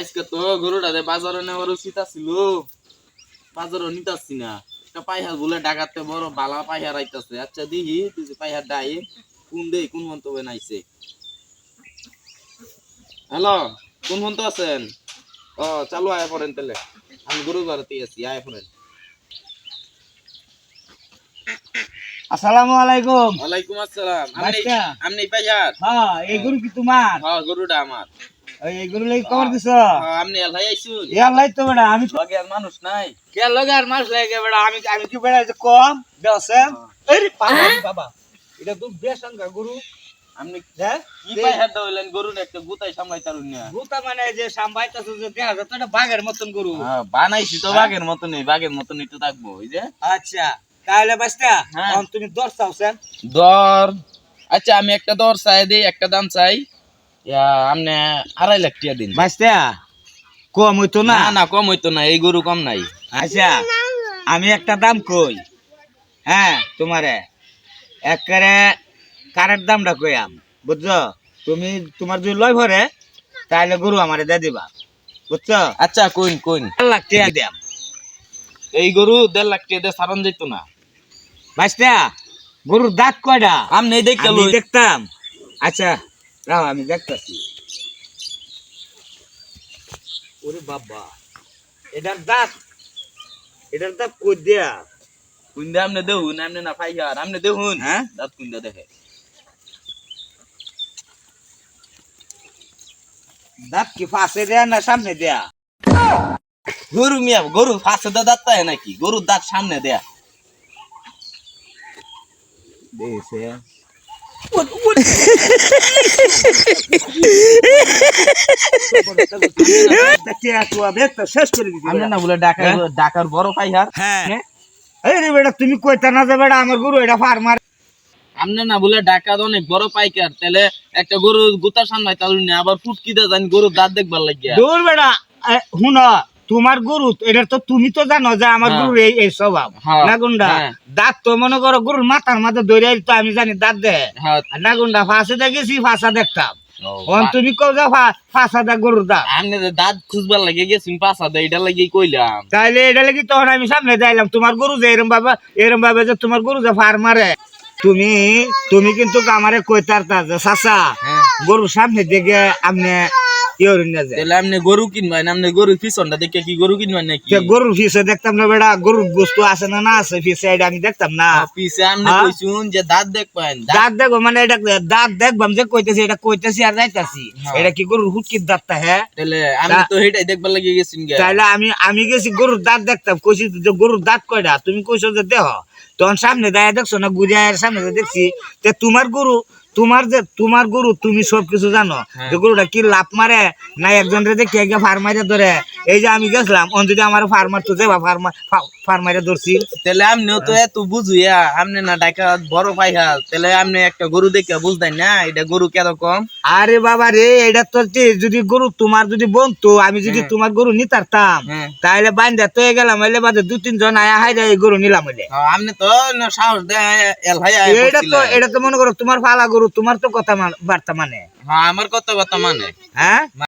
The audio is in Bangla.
আজকে তো গরুটারে বাজারে নেওয়ার উচিত ছিল, বাজারও নিতাছি না। একটা পাইহার বলে ডাকাতে বড় বালা পাইহার আইতাছে। আচ্ছা দিহি তুই যে পাইহার ডাই কোন মন্তব্যে নাইছে। হ্যালো, কোন মন্ত আছেন? ও চালু আয়া পড়েন তাহলে, আমি গরু বাড়াতে আছি, আয়া পড়েন। আসসালামু আলাইকুম। ওয়ালাইকুম আসসালাম। বাচ্চা। আপনি পাইহার? হ্যাঁ, এই গরু কি তোমার? হ্যাঁ, গরুটা আমার। এই গরু লাগি কবর দিছ? হ্যাঁ, আপনি এলাই আইছুন? ইয়াল্লাই তো বেটা, আমি লগে আর মানুষ নাই। কে লগার মাস লাগে বেটা, আমি কি বেটা যে কম দেছে? আরে বাবা, এটা তো বেশাঙ্গা গরু। আপনি হ্যাঁ? কি পাইহার দইলেন গরুর একটা গুতাই সামলাইতারুন না? গুতা মানে যে সামবাইতাছে যে দেখা যাচ্ছে এটা বাঘের মতন গরু। হ্যাঁ, বানাইছি তো বাঘের মতনই, বাঘের মতনই তো থাকবো ওই যে। আচ্ছা, তাহলে বাস্তা, হ্যাঁ। এখন তুমি দর চাওছেন? দর আচ্ছা, আমি একটা দর চাই দেই, একটা দাম চাই। আপনি 2.5 লাখ টাকা দিন। বাস্তা, কম হইতো না? না না, কম হইতো না, এই গরু কম নাই। আচ্ছা, আমি একটা দাম কই, হ্যাঁ তোমারে একবারে কারের দামটা কইয়াম, বুঝছো? তুমি তোমার যদি লয় ভরে তাহলে গরু আমারে দিয়ে দিবা, বুঝছো? আচ্ছা, কইন 1 লাখ টাকা দিয়াম। এই গরু 1.5 লাখ টাকা দিয়ে সারন যেত না। বাস্তা, গরুর দাঁত কয়টা? আপনি দেখতে আমি দেখতাম। আচ্ছা রাও, আমি দেখতাছি। ওরে বাবা, এটার দাঁত কই দিয়া? কুইন্দা আপনি দেখুন, আপনি না পাইহার, আপনি দেখুন। হ্যাঁ, দাঁত কুইন্দা দেখে। দাঁত কি ফাঁসে দেয়া না সামনে দেয়া? গরু মিয়া, গরু ফাঁসে দাঁত পায় নাকি? গরুর দাঁত সামনে দেয়া। দেখছে শেষ করে দিচ্ছি। আপনি না বলে ডাকার বড় পাইহার? হ্যাঁ, এই রে বেটা, তুমি কইতা না যে বেটা আমার গরু এটা ফার্মার? আপনি না বলে ডাকাত অনেক বড় পাইকার, তাহলে একটা গরু গুতা সামলাই তালুন না, আবার ফুটকি দা জানি গরুর দাঁত দেখবার লাগিয়া। দূর বেটা, শুন, তোমার গরু এটা তো তুমি তো জানো যে আমার গরুর এই স্বভাব না গুন্ডা। দাঁত তো মনে করো গরুর মাথার মাঝে ধরে তো আমি জানি দাঁত দেয় না গুন্ডা। ফাঁসে দেখেছি, ফাঁসা দেখতাম। তুমি কও যে ফাঁসা দেখ গরুর দাঁত। আপনি দাঁত খুঁজবার লাগে গেছেন, পাঁচা দেয় এটা লাগে কইলাম। তাইলে এটা লাগি তখন আমি সামনে যাইলাম। তোমার গরু যে এরম ভাবে যে তোমার গরু যে ফার্মারে, তুমি কিন্তু আমারে কইতার তা যে চাচা গরুর সামনে দিকে আপনি তাহলে আপনি গরু কিনবেন, আপনি গরুর পিছনটা দেখে কি গরু কিনবেন নাকি? গরুর পিছে দেখতাম না বেড়া, গরুর বস্তু আছে না আছে পিছে, এটা আমি দেখতাম না। পিছে আপনি কইছুন যে দাঁত দেখবেন। দাঁত দেখবো মানে এটা দাঁত দেখবাম যে কইতেছি, এটা কইতেছি আর যাইতাছি। এটা কি গরুর হুটকির দাঁতটা? হ্যাঁ, তাহলে আমি তো সেটাই দেখবার লাগে গেছেন। তাইলে আমি গেছি গরুর দাঁত দেখতাম, কইছি যে গরুর দাঁত কয়টা? তুমি কইছো যে দেহ, তখন সামনে দাঁড়িয়ে দেখছো না, গুড়িয়ার সামনে দেখছি। তোমার গরু তুমি সবকিছু জানো যে গরুটা কি লাভ মারে না একজন রে দেখে ফার্মারে ধরে। এই যে আমি গেছিলাম, যদি আমার ফার্মার তো যাবা ফার্মারে ধরছি। তাহলে আপনিও তো এত বুঝুয়া, আপনি না ডাকা বড় পাইহাল, তাহলে আপনি একটা গরু দেখে বুঝতেন না এটা গরু কিরকম। আরে বাবা রে, এটা তো যদি গরু তোমার যদি বলতো, আমি যদি তোমার গরু নিতারতাম তাহলে বাইন্দা তো গেলাম, হইলে বাদে 2-3 জন আয়া হাইরা এই গরু নিলাম। হইলে আপনি তো সাহস দেয়। এটা তো মনে করো তোমার ফালা গরু, তোমার তো কথা বার্তা মানে। হ্যাঁ, আমার কথা মানে। হ্যাঁ।